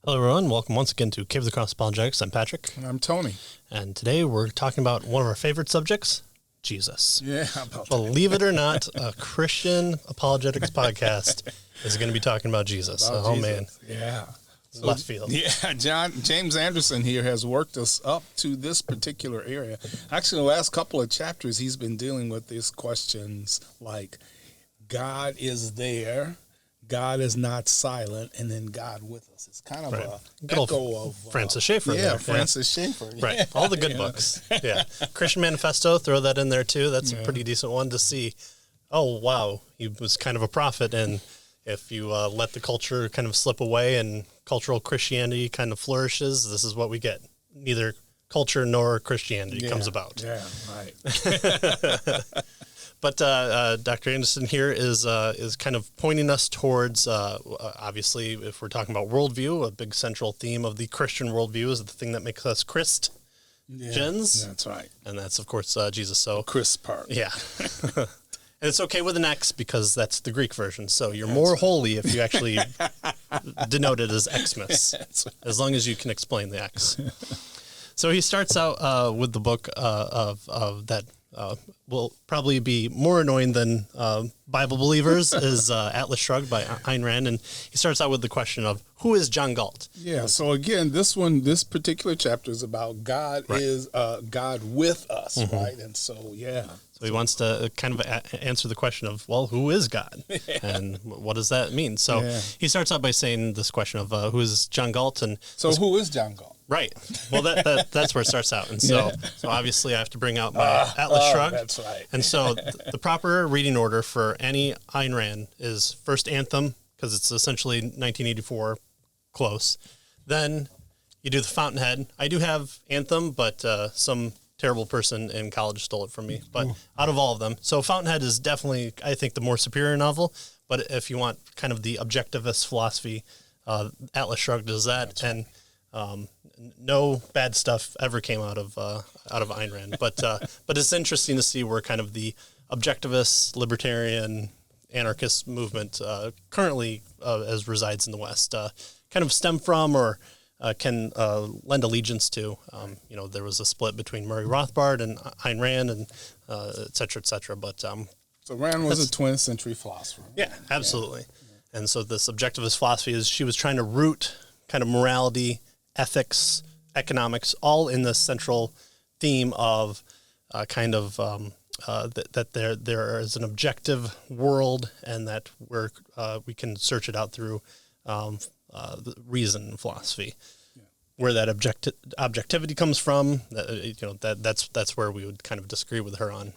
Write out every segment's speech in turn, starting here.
Hello, everyone. Welcome once again to Cave of the Cross Apologetics. I'm Patrick. And I'm Tony. And today we're talking about one of our favorite subjects, Jesus. Yeah, about Believe it or not, a Christian apologetics podcast is going to be talking about Jesus. Jesus. Man. Yeah. So, left field. Yeah, James Anderson here has worked us up to this particular area. Actually, the last couple of chapters, he's been dealing with these questions like God is there, God is not silent, and then God with us. It's kind of a echo of Francis Schaeffer. Yeah, Francis Schaeffer. Right, Yeah. all the good books. Yeah, Christian Manifesto, throw that in there too. That's a pretty decent one to see. Oh, wow, he was kind of a prophet, and if you let the culture kind of slip away and cultural Christianity kind of flourishes, this is what we get. Neither culture nor Christianity comes about. Yeah, right. But Dr. Anderson here is kind of pointing us towards, obviously, if we're talking about worldview, a big central theme of the Christian worldview is the thing that makes us Christians. That's right. And that's, of course, Jesus. So Chris part. Yeah. And it's okay with an X because that's the Greek version. So you're more holy if you actually denote it as Xmas, as long as you can explain the X. So he starts out with the book of that will probably be more annoying than Bible believers is Atlas Shrugged by Ayn Rand. And he starts out with the question of who is John Galt? Yeah. So again, this particular chapter is about God is God with us, right? And so, So he wants to kind of answer the question of, well, who is God? And what does that mean? So he starts out by saying this question of who is John Galt? And so who is John Galt? Right. Well, that's where it starts out. And so obviously I have to bring out my Atlas Shrugged. That's right. And so the proper reading order for any Ayn Rand is first Anthem, because it's essentially 1984 close. Then you do the Fountainhead. I do have Anthem, but some terrible person in college stole it from me. But out of all of them, so Fountainhead is definitely, I think, the more superior novel. But if you want kind of the objectivist philosophy, Atlas Shrugged is that. And no bad stuff ever came out of Ayn Rand, but it's interesting to see where kind of the objectivist, libertarian, anarchist movement currently as resides in the West kind of stem from or can lend allegiance to. There was a split between Murray Rothbard and Ayn Rand, and et cetera, et cetera. But so Rand was a 20th century philosopher. Yeah, absolutely. Yeah. And so this objectivist philosophy is she was trying to root kind of morality, ethics, economics, all in the central theme of that there is an objective world, and that we can search it out through the reason and philosophy. Yeah. Where that objectivity comes from, that's where we would kind of disagree with her on.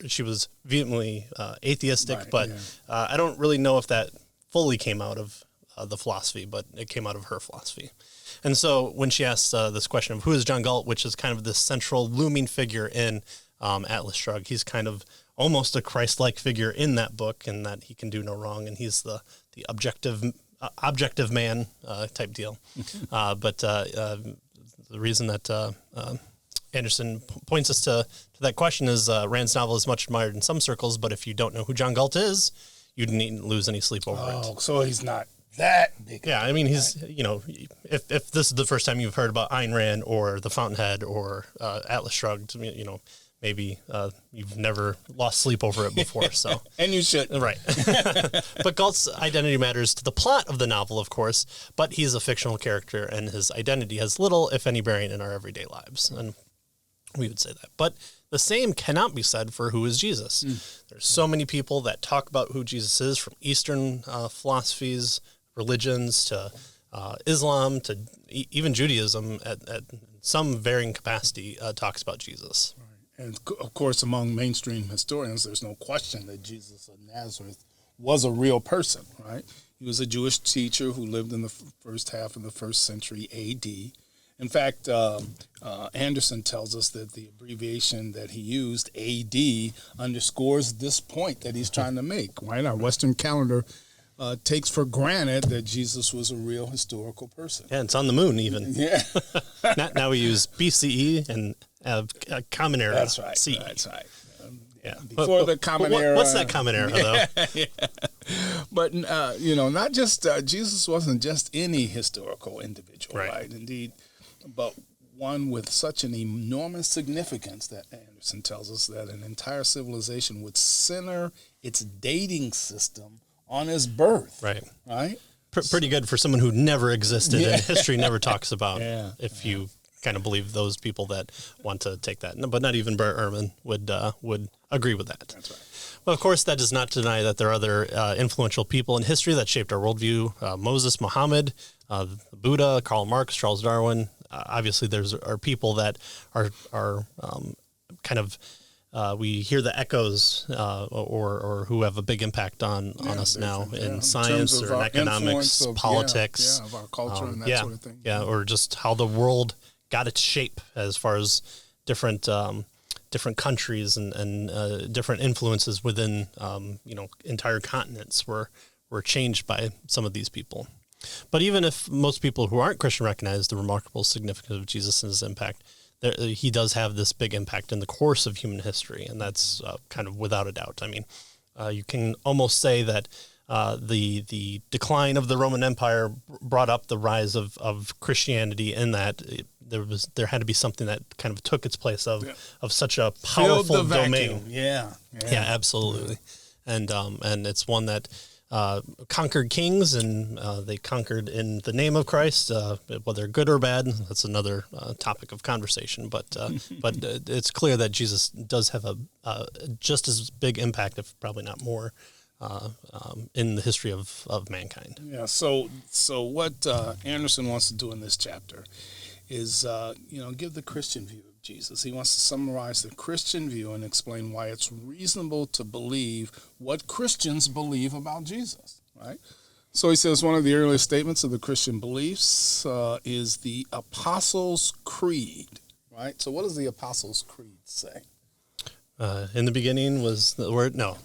She was vehemently atheistic, but I don't really know if that fully came out of the philosophy, but it came out of her philosophy. And so when she asks this question of who is John Galt, which is kind of this central looming figure in Atlas Shrugged, he's kind of almost a Christ-like figure in that book, and that he can do no wrong, and he's the objective man type deal. But the reason that Anderson points us to that question is Rand's novel is much admired in some circles, but if you don't know who John Galt is, you needn't lose any sleep over it. Oh, so he's not that big. Yeah, I mean, he's, if this is the first time you've heard about Ayn Rand or The Fountainhead or Atlas Shrugged, maybe you've never lost sleep over it before. So and you should. Right. But Galt's identity matters to the plot of the novel, of course, but he's a fictional character, and his identity has little, if any, bearing in our everyday lives. And we would say that. But the same cannot be said for who is Jesus. There's so many people that talk about who Jesus is, from Eastern philosophies, religions, to Islam, to even Judaism at some varying capacity talks about Jesus. Right. And of course, among mainstream historians, there's no question that Jesus of Nazareth was a real person, right? He was a Jewish teacher who lived in the first half of the first century A.D. In fact, Anderson tells us that the abbreviation that he used, A.D., underscores this point that he's trying to make, right? Our Western calendar takes for granted that Jesus was a real historical person. Yeah, it's on the moon even. Yeah. Now we use BCE and Common Era. That's right. CE. That's right. Yeah. Before the Common Era. What's that Common Era, though? Yeah. But, not just, Jesus wasn't just any historical individual, right? Indeed, but one with such an enormous significance that Anderson tells us that an entire civilization would center its dating system on his birth. Right? Pretty good for someone who never existed and history never talks about, if you kind of believe those people that want to take that. But not even Bert Ehrman would agree with that. That's right. Well, of course, that does not deny that there are other influential people in history that shaped our worldview. Moses, Muhammad, Buddha, Karl Marx, Charles Darwin. Obviously, are people that are kind of we hear the echoes or who have a big impact on us now in science or in economics, politics, of our culture and that sort of thing. Yeah, or just how the world got its shape as far as different countries and different influences within entire continents were changed by some of these people. But even if most people who aren't Christian recognize the remarkable significance of Jesus and his impact, he does have this big impact in the course of human history, and that's kind of without a doubt. I mean, you can almost say that the decline of the Roman Empire brought up the rise of Christianity, in that there had to be something that kind of took its place of such a powerful domain. Yeah, absolutely, and it's one that conquered kings, and they conquered in the name of Christ, whether good or bad. That's another topic of conversation. But it's clear that Jesus does have a just as big impact, if probably not more, in the history of mankind. Yeah. So what Anderson wants to do in this chapter is give the Christian view of Jesus. He wants to summarize the Christian view and explain why it's reasonable to believe what Christians believe about Jesus, right? So he says one of the earliest statements of the Christian beliefs is the Apostles' Creed, right? So what does the Apostles' Creed say? In the beginning was the word, no.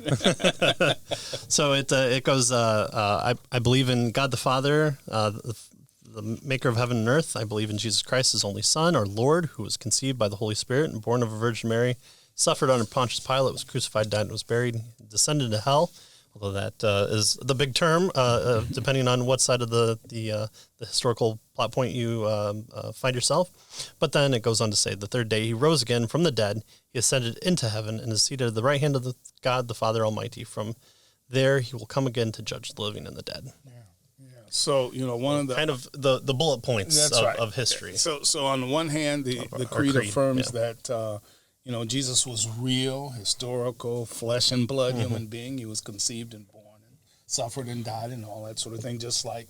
So it goes, I believe in God the Father, the maker of heaven and earth. I believe in Jesus Christ, his only Son, our Lord, who was conceived by the Holy Spirit and born of a Virgin Mary, suffered under Pontius Pilate, was crucified, died, and was buried, descended into hell. Although that is the big term, depending on what side of the historical plot point you find yourself. But then it goes on to say, the third day he rose again from the dead, he ascended into heaven, and is seated at the right hand of God the Father Almighty. From there he will come again to judge the living and the dead. Yeah. So, one of the kind of the bullet points of history. So on the one hand, the creed affirms that Jesus was real, historical, flesh and blood human being. He was conceived and born and suffered and died and all that sort of thing, just like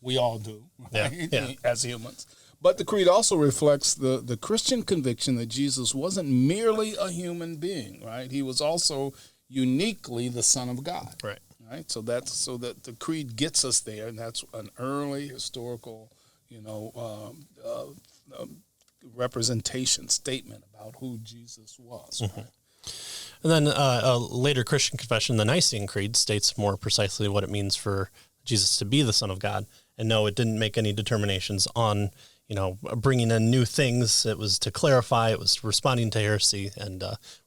we all do, right? As humans. But the creed also reflects the Christian conviction that Jesus wasn't merely a human being, right? He was also uniquely the Son of God. Right. Right, so that the creed gets us there, and that's an early historical, representation statement about who Jesus was. Right? And then a later Christian confession, the Nicene Creed, states more precisely what it means for Jesus to be the Son of God. And no, it didn't make any determinations on bringing in new things. It was to clarify. It was responding to heresy, and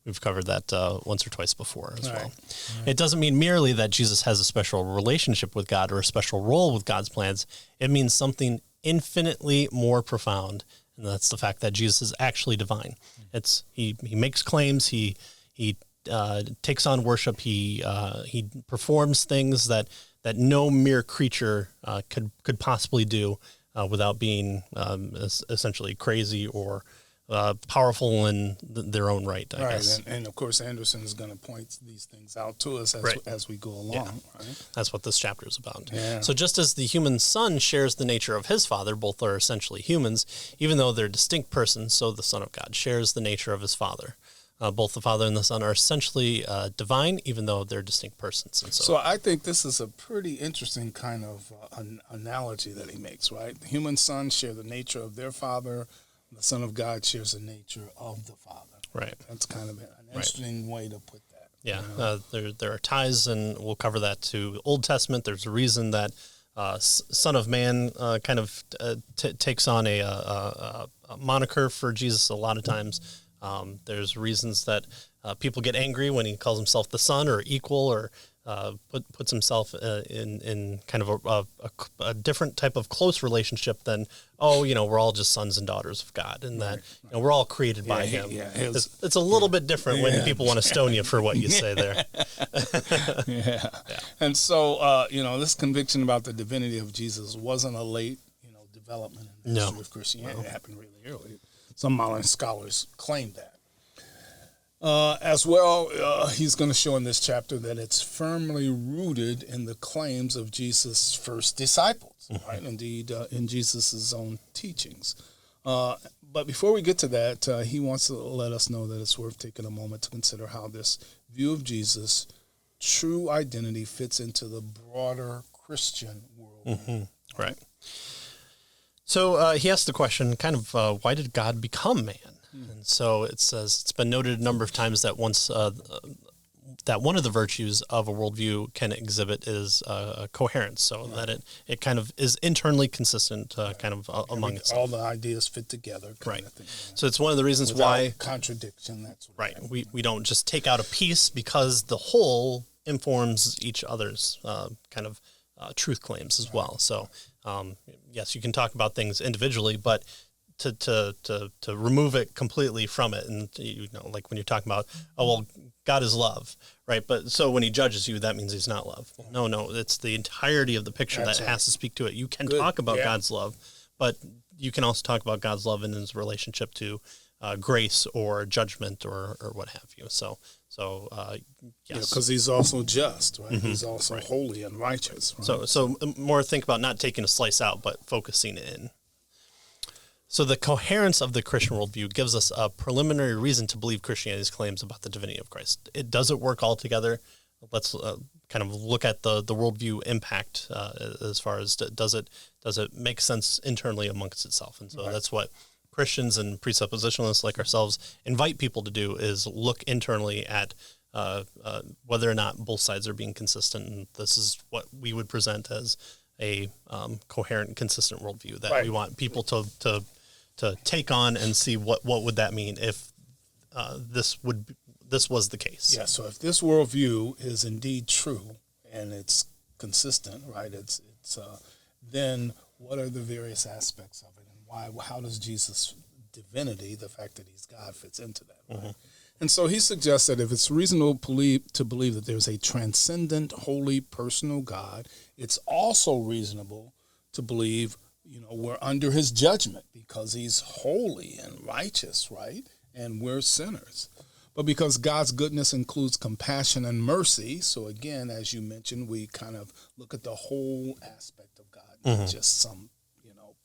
we've covered that once or twice before as well. Right. It doesn't mean merely that Jesus has a special relationship with God or a special role with God's plans. It means something infinitely more profound, and that's the fact that Jesus is actually divine. It's he makes claims. He takes on worship. He performs things that no mere creature could possibly do. Without being essentially crazy or powerful in their own right, I guess. And of course, Anderson is going to point these things out to us as we go along. Right? That's what this chapter is about. Yeah. So just as the human son shares the nature of his father, both are essentially humans, even though they're distinct persons, so the Son of God shares the nature of his father. Both the Father and the Son are essentially divine, even though they're distinct persons. And so I think this is a pretty interesting kind of analogy that he makes, right? The human sons share the nature of their father. The Son of God shares the nature of the Father. Right. That's kind of an interesting way to put that. Yeah, there are ties, and we'll cover that to Old Testament. There's a reason that Son of Man kind of takes on a moniker for Jesus a lot of times. There's reasons that People get angry when he calls himself the son or equal, or puts himself in kind of a different type of close relationship than, we're all just sons and daughters of God, and that we're all created by him. It's a little bit different when people want to stone you for what you say there. And so, this conviction about the divinity of Jesus wasn't a late, development in the history of Christianity. It happened really early. Some modern scholars claim that. As well, he's going to show in this chapter that it's firmly rooted in the claims of Jesus' first disciples, right? Indeed, in Jesus' own teachings. But before we get to that, he wants to let us know that it's worth taking a moment to consider how this view of Jesus' true identity fits into the broader Christian world. Right. So he asked the question, kind of, why did God become man? And so it says, it's been noted a number of times that that one of the virtues of a worldview can exhibit is coherence, so that it kind of is internally consistent, among itself. All the ideas fit together, kind of thing. So it's one of the reasons without why contradiction. That's right. We don't just take out a piece, because the whole informs each other's truth claims as well. So yes, you can talk about things individually, but to remove it completely from it, and like when you're talking about, God is love, right? But so when he judges you, that means he's not love. No, it's the entirety of the picture that has to speak to it. You can talk about God's love, but you can also talk about God's love in his relationship to grace or judgment or what have you. So yes, because he's also just, right? He's also holy and righteous. Right? So more think about not taking a slice out, but focusing in. So the coherence of the Christian worldview gives us a preliminary reason to believe Christianity's claims about the divinity of Christ. It doesn't work all together. Let's kind of look at the worldview impact as far as does it make sense internally amongst itself. And so that's what Christians and presuppositionalists like ourselves invite people to do, is look internally at whether or not both sides are being consistent. And this is what we would present as a coherent, consistent worldview that we want people to take on and see what would that mean if this was the case. Yeah. So if this worldview is indeed true and it's consistent, right? It's then what are the various aspects of it, and how does Jesus' divinity, the fact that he's God, fits into that? Right? And so he suggests that if it's reasonable to believe that there's a transcendent, holy, personal God, it's also reasonable to believe, we're under his judgment because he's holy and righteous, right? And we're sinners. But because God's goodness includes compassion and mercy, so again, as you mentioned, we kind of look at the whole aspect of God, not just some,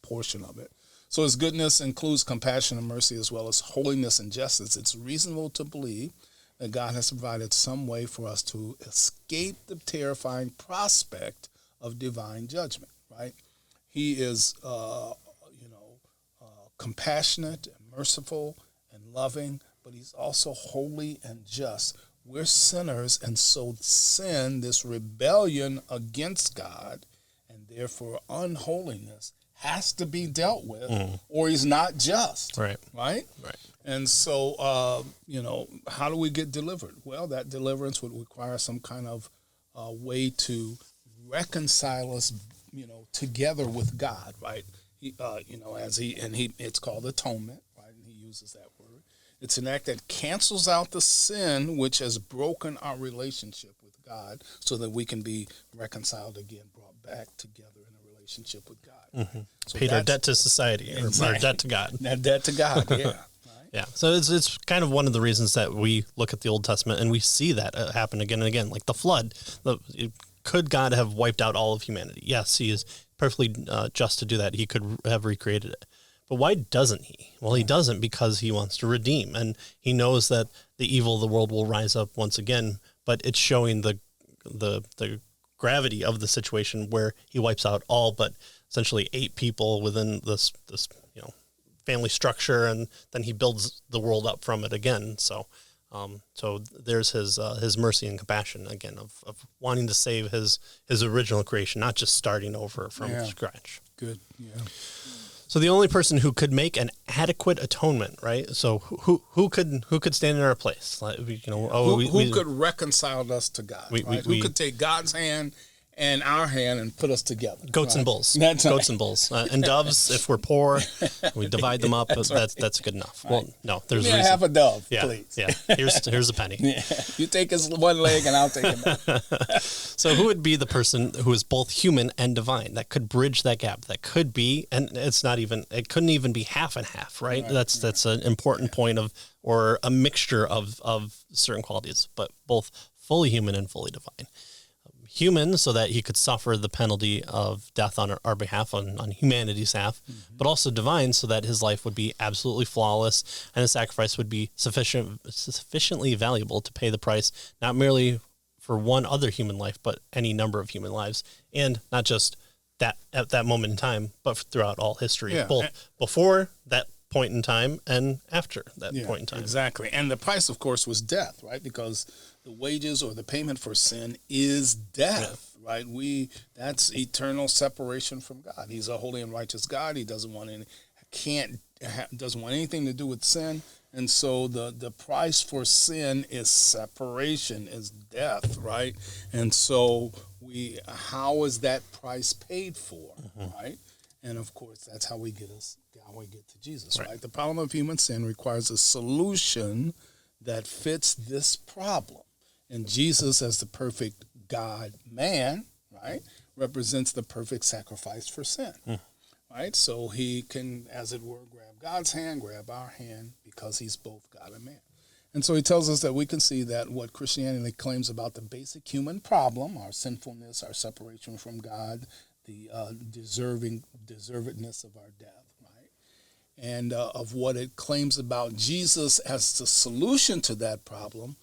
portion of it. So his goodness includes compassion and mercy as well as holiness and justice. It's reasonable to believe that God has provided some way for us to escape the terrifying prospect of divine judgment, right? He is, compassionate and merciful and loving, but he's also holy and just. We're sinners, and so sin, this rebellion against God, and therefore unholiness, has to be dealt with, or he's not just. Right. And so, how do we get delivered? Well, that deliverance would require some kind of way to reconcile us, together with God, right? It's called atonement, right? And he uses that word. It's an act that cancels out the sin which has broken our relationship with God, so that we can be reconciled again, brought back together in a relationship with God. So paid our debt to society, or our debt to God. That debt to God, yeah. Right? Yeah. So it's kind of one of the reasons that we look at the Old Testament and we see that happen again and again, like the flood. Could God have wiped out all of humanity? Yes, he is perfectly just to do that. He could have recreated it. But why doesn't he? Well, he doesn't because he wants to redeem, and he knows that the evil of the world will rise up once again, but it's showing the gravity of the situation where he wipes out all but essentially 8 people within this family structure, and then he builds the world up from it again. So there's his mercy and compassion again of wanting to save his original creation, not just starting over from scratch. Good. Yeah. So the only person who could make an adequate atonement, right? So who could stand in our place? Like, who could reconcile us to God? Who could take God's hand and our hand and put us together? Goats and bulls. That's right. Goats and bulls. And doves, if we're poor, we divide them up. That's good enough. Right. Well, no, there's Give me half a dove, yeah, please. Yeah, here's a penny. Yeah. You take his one leg and I'll take him. So who would be the person who is both human and divine that could bridge that gap? That could be, and it couldn't even be half and half, right? That's an important point or a mixture of certain qualities, but both fully human and fully divine. Human, so that he could suffer the penalty of death on our behalf, on humanity's half, but also divine, so that his life would be absolutely flawless and his sacrifice would be sufficiently valuable to pay the price, not merely for one other human life, but any number of human lives, and not just that at that moment in time, but throughout all history, both before that point in time and after that point in time. Exactly. And the price, of course, was death, right? Because the wages or the payment for sin is death, right? That's eternal separation from God. He's a holy and righteous God. He doesn't want doesn't want anything to do with sin. And so the price for sin is separation, is death, right? And so how is that price paid for, right? And of course, that's how we get to Jesus, right? The problem of human sin requires a solution that fits this problem. And Jesus, as the perfect God-man, right, represents the perfect sacrifice for sin, right? So he can, as it were, grab God's hand, grab our hand, because he's both God and man. And so he tells us that we can see that what Christianity claims about the basic human problem, our sinfulness, our separation from God, the deservedness of our death, right? And of what it claims about Jesus as the solution to that problem,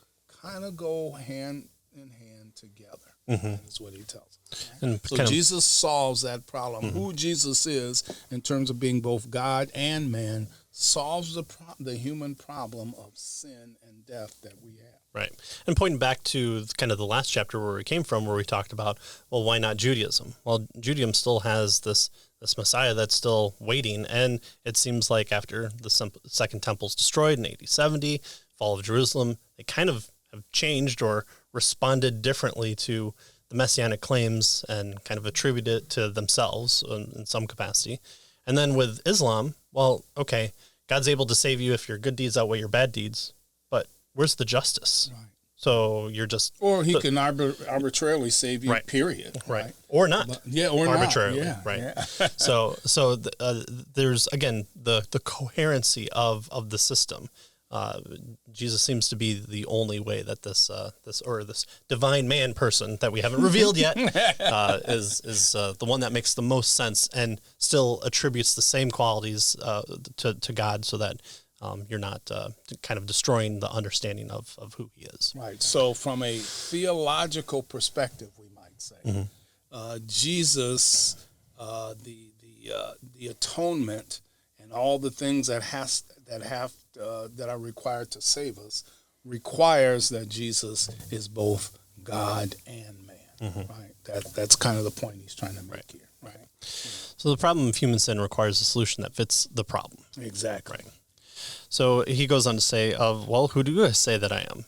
kind of go hand in hand together. That's what he tells us. Right? So Jesus solves that problem. Who Jesus is, in terms of being both God and man, solves the human problem of sin and death that we have. Right. And pointing back to kind of the last chapter where we came from, where we talked about, well, why not Judaism? Well, Judaism still has this Messiah that's still waiting. And it seems like after the Second Temple's destroyed in AD 70, fall of Jerusalem, they kind of have changed or responded differently to the messianic claims and kind of attribute it to themselves in some capacity. And then with Islam, well, okay, God's able to save you if your good deeds outweigh your bad deeds, but where's the justice? Right. So you're just... Or he can arbitrarily save you, period. Right. Or not. Or arbitrarily. Not. Right. Yeah. So there's, again, the coherency of the system. Jesus seems to be the only way that this divine man person that we haven't revealed yet is the one that makes the most sense and still attributes the same qualities to God, so that you're not kind of destroying the understanding of who he is. Right. So from a theological perspective, we might say, Jesus, the atonement and all the things that are required to save us requires that Jesus is both God and man. Right. That's kind of the point he's trying to make here. Right. So the problem of human sin requires a solution that fits the problem. Exactly. Right. So he goes on to say, well, who do I say that I am?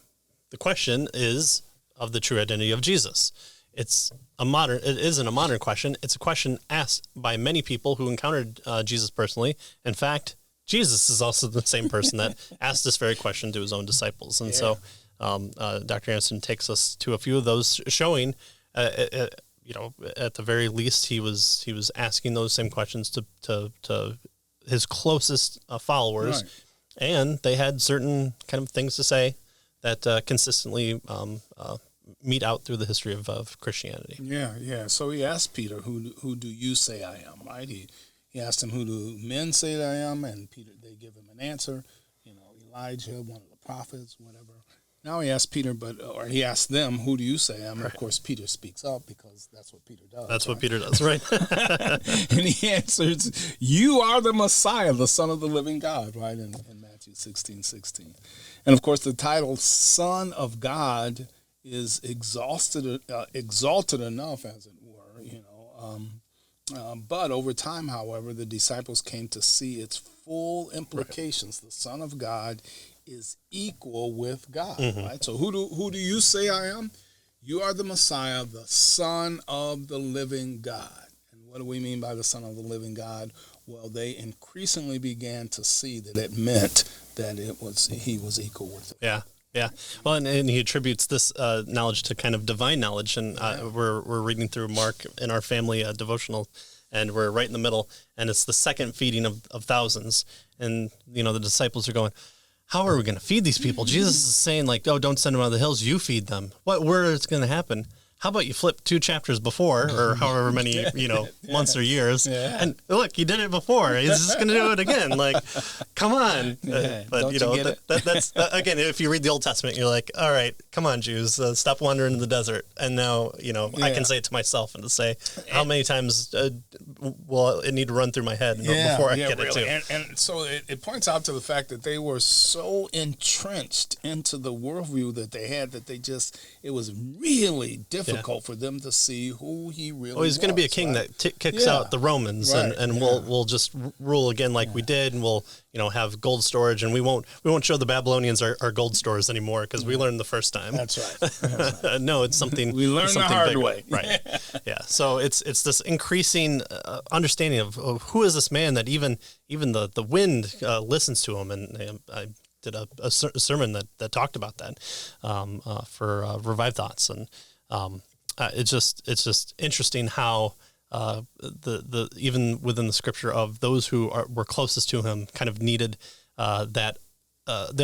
The question is of the true identity of Jesus. It isn't a modern question. It's a question asked by many people who encountered Jesus personally. In fact, Jesus is also the same person that asked this very question to his own disciples. And so Dr. Anderson takes us to a few of those, showing, at the very least, he was asking those same questions to his closest followers. Right. And they had certain kind of things to say that consistently meet out through the history of Christianity. Yeah. So he asked Peter, who do you say I am, right? He asked him, who do men say that I am? And Peter, they give him an answer, Elijah, one of the prophets, whatever. Now he asked Peter, he asked them, who do you say I am? And of course, Peter speaks up, because that's what Peter does. That's what Peter does, right? And he answers, you are the Messiah, the Son of the living God, right? In Matthew 16:16. And of course, the title Son of God is exalted enough, as it were, But over time, however, the disciples came to see its full implications. Right. The Son of God is equal with God, right? So who do you say I am? You are the Messiah, the Son of the living God. And what do we mean by the Son of the living God? Well, they increasingly began to see that it meant that he was equal with it. Yeah. Yeah. Well, and he attributes this knowledge to kind of divine knowledge. And we're reading through Mark in our family devotional, and we're right in the middle, and it's the second feeding of thousands. And, the disciples are going, how are we going to feed these people? Jesus is saying, like, oh, don't send them out of the hills. You feed them. Where is it going to happen? How about you flip 2 chapters before, or however many, months or years, and look, he did it before. He's just going to do it again. Like, come on. But, that's, again, if you read the Old Testament, you're like, all right, come on, Jews, stop wandering in the desert. And now, I can say it to myself and to say, how many times will it need to run through my head before I get it to? And so it points out to the fact that they were so entrenched into the worldview that they had that it was really difficult for them to see who he really was. Well, he's going to be a king that kicks out the Romans, and we'll just rule again like we did, and we'll have gold storage, and we won't show the Babylonians our gold stores anymore because we learned the first time. That's right. No, it's something we learned the hard way. Right. Yeah. So it's this increasing understanding of who is this man that even the wind listens to him, and I did a sermon that talked about that for Revived Thoughts, and it's just interesting how the even within the scripture of those who were closest to him kind of needed the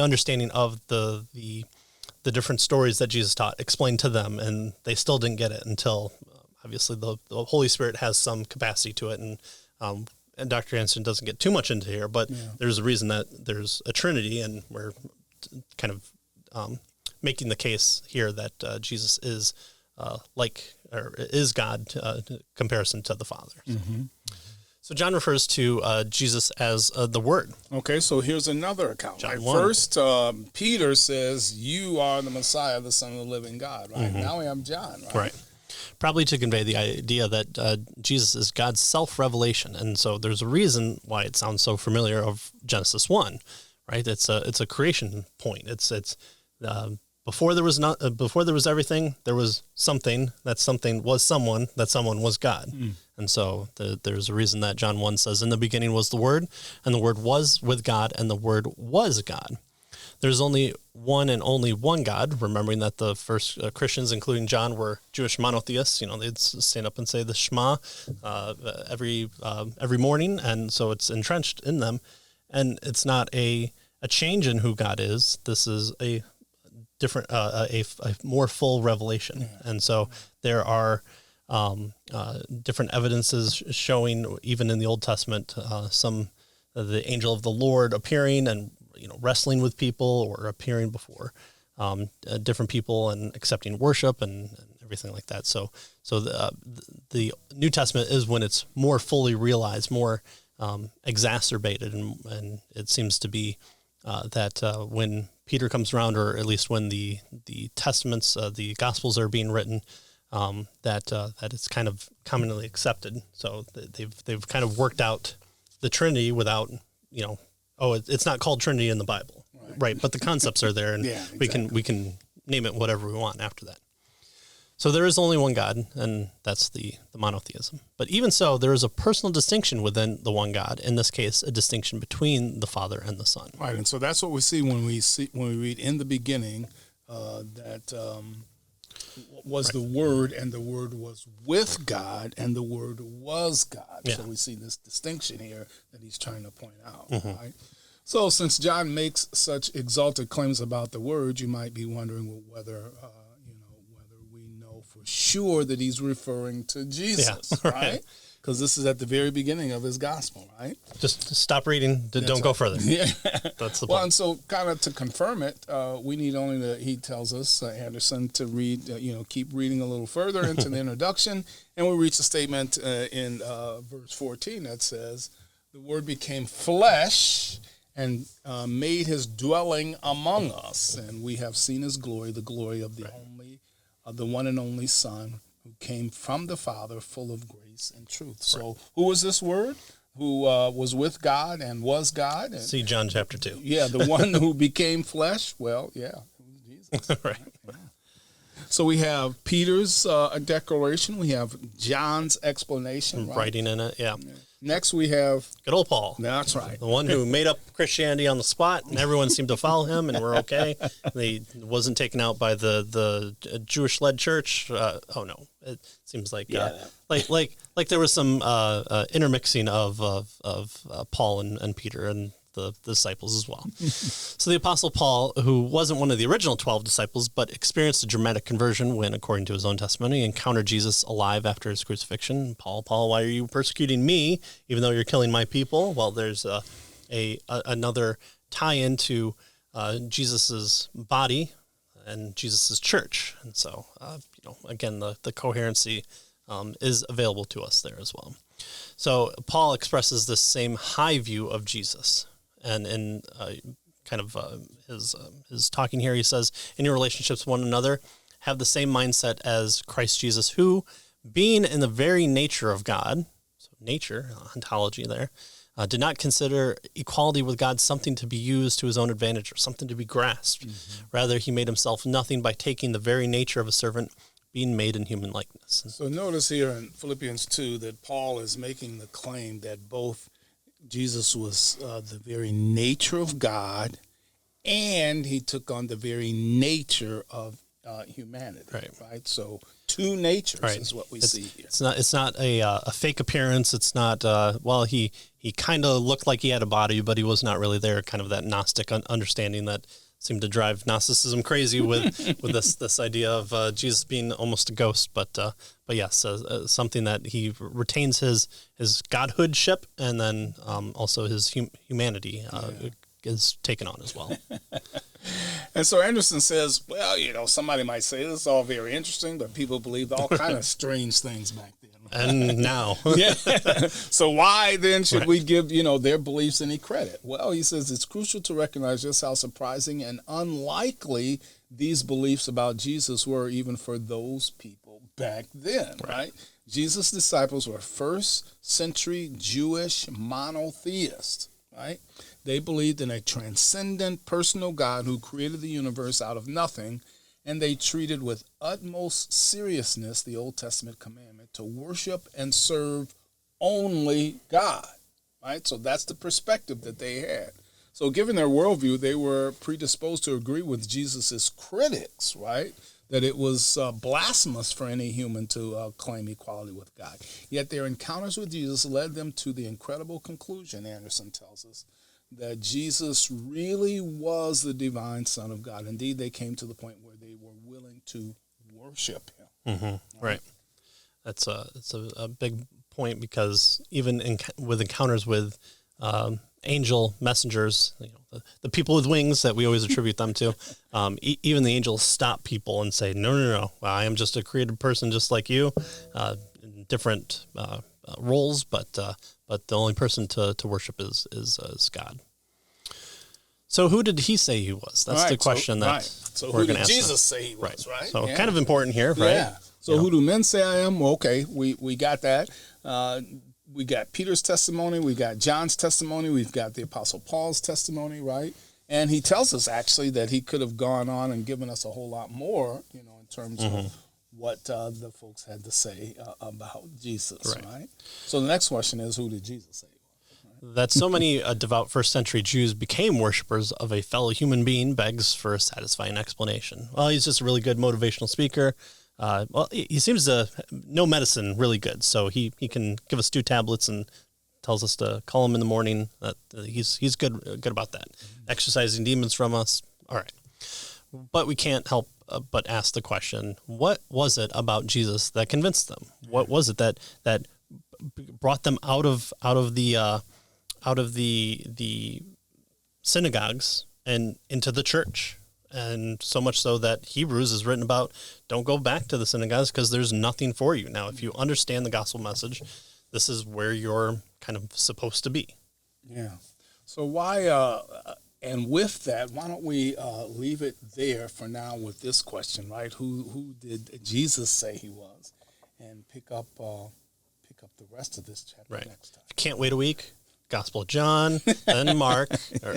understanding of the different stories that Jesus taught explained to them, and they still didn't get it until obviously the Holy Spirit has some capacity to it, and Dr. Anderson doesn't get too much into here, but there's a reason that there's a Trinity, and we're kind of making the case here that Jesus is is God in comparison to the Father. So John refers to Jesus as the Word. Okay, so here's another account. John right? 1. First, Peter says, you are the Messiah, the Son of the living God. Right? Now we have John. Right. Probably to convey the idea that Jesus is God's self-revelation. And so there's a reason why it sounds so familiar of Genesis 1, right? It's a creation point. It's before there was everything, there was something. That something was someone. That someone was God. And so there's a reason that John 1 says, in the beginning was the Word, and the Word was with God, and the Word was God. There's only one and only one God, remembering that the first Christians, including John, were Jewish monotheists. They'd stand up and say the Shema every morning, and so it's entrenched in them. And it's not a change in who God is. This is a different, a more full revelation. And so there are different evidences showing, even in the Old Testament, some the angel of the Lord appearing and wrestling with people, or appearing before different people and accepting worship and everything like that. So the New Testament is when it's more fully realized, more exacerbated, and it seems to be that when Peter comes around, or at least when the Testaments, the Gospels are being written, that it's kind of commonly accepted. So they've kind of worked out the Trinity without it's not called Trinity in the Bible, right? But the concepts are there, and exactly. we can name it whatever we want after that. So there is only one God, and that's the monotheism. But even so, there is a personal distinction within the one God. In this case, a distinction between the Father and the Son. Right, and so that's what we see when we read in the beginning that was the Word, and the Word was with God, and the Word was God. Yeah. So we see this distinction here that he's trying to point out. Right? So since John makes such exalted claims about the Word, you might be wondering whether we know for sure that he's referring to Jesus, right? Because this is at the very beginning of his gospel, right? Just stop reading. Don't go further. Yeah. That's the point. Well, and so kind of to confirm it, we need only he tells us, Anderson, to read, keep reading a little further into the introduction, and we reach a statement in verse 14 that says, the Word became flesh and made his dwelling among us, and we have seen his glory, the glory of the one and only Son, who came from the Father, full of grace and truth. So who was this Word? Who was with God and was God? And, see John chapter 2. Yeah, the one who became flesh. Well, yeah, it was Jesus. Right. Yeah. So we have Peter's declaration. We have John's explanation. Right? Writing in it, yeah. Next we have... Good old Paul. That's right. The one who made up Christianity on the spot, and everyone seemed to follow him, and we're okay. He wasn't taken out by the Jewish-led church. Oh no, it seems like like there was some intermixing of Paul and Peter and the disciples as well. So the Apostle Paul, who wasn't one of the original 12 disciples, but experienced a dramatic conversion when, according to his own testimony, encountered Jesus alive after his crucifixion. Paul, why are you persecuting me, even though you're killing my people? Well, there's another tie-in to Jesus's body and Jesus's church. And so, again, the coherency is available to us there as well. So Paul expresses this same high view of Jesus. And in his talking here, he says, in your relationships with one another, have the same mindset as Christ Jesus, who, being in the very nature of God, so nature, ontology there, did not consider equality with God something to be used to his own advantage or something to be grasped. Mm-hmm. Rather, he made himself nothing by taking the very nature of a servant, being made in human likeness. So notice here in Philippians 2 that Paul is making the claim that both Jesus was the very nature of God, and he took on the very nature of humanity. Right. So two natures is what we see here. It's not a fake appearance. It's not he kind of looked like he had a body, but he was not really there. Kind of that Gnostic understanding that seemed to drive Gnosticism crazy with this idea of Jesus being almost a ghost, but yes, something that he retains his godhoodship, and then also his humanity is taken on as well. And so Anderson says, well, somebody might say this is all very interesting, but people believed all kind of strange things back then. And now. Yeah. So why then should we give, their beliefs any credit? Well, he says it's crucial to recognize just how surprising and unlikely these beliefs about Jesus were even for those people back then, right? Jesus' disciples were first century Jewish monotheists, right? They believed in a transcendent personal God who created the universe out of nothing, and they treated with utmost seriousness the Old Testament commandment to worship and serve only God, right? So that's the perspective that they had. So given their worldview, they were predisposed to agree with Jesus's critics, right? That it was blasphemous for any human to claim equality with God. Yet their encounters with Jesus led them to the incredible conclusion, Anderson tells us, that Jesus really was the divine Son of God. Indeed, they came to the point where they were willing to worship him. Mm-hmm. Right. That's a big point, because even with encounters with angel messengers, the people with wings that we always attribute them to, even the angels stop people and say, no, I am just a created person just like you, in different roles, but the only person to worship is God. So who did he say he was? That's the question So who did Jesus say he was, right? So kind of important here, right? Yeah. So who do men say I am? Well, okay, we got that. We got Peter's testimony. We got John's testimony. We've got the Apostle Paul's testimony, right? And he tells us actually that he could have gone on and given us a whole lot more, in terms of what the folks had to say about Jesus, right? So the next question is, who did Jesus say? That so many devout first-century Jews became worshipers of a fellow human being begs for a satisfying explanation. Well, he's just a really good motivational speaker. He seems to know medicine really good, so he can give us 2 tablets and tells us to call him in the morning. He's good about that. Exorcising demons from us. All right. But we can't help but ask the question, what was it about Jesus that convinced them? What was it that brought them out of the synagogues and into the church? And so much so that Hebrews is written about, don't go back to the synagogues because there's nothing for you. Now, if you understand the gospel message, this is where you're kind of supposed to be. Yeah. So why, and with that, why don't we leave it there for now with this question, right? Who did Jesus say he was? and pick up the rest of this chapter Right. next time. If you can't wait a week, Gospel of John, then Mark, or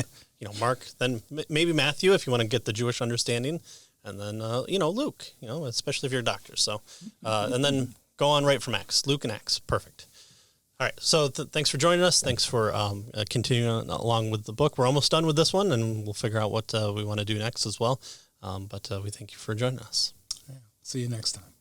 Mark, then maybe Matthew if you want to get the Jewish understanding, and then Luke, especially if you're a doctor. So, and then go on right from Acts, Luke and Acts, perfect. All right, so thanks for joining us. Thanks for continuing along with the book. We're almost done with this one, and we'll figure out what we want to do next as well. But we thank you for joining us. Yeah. See you next time.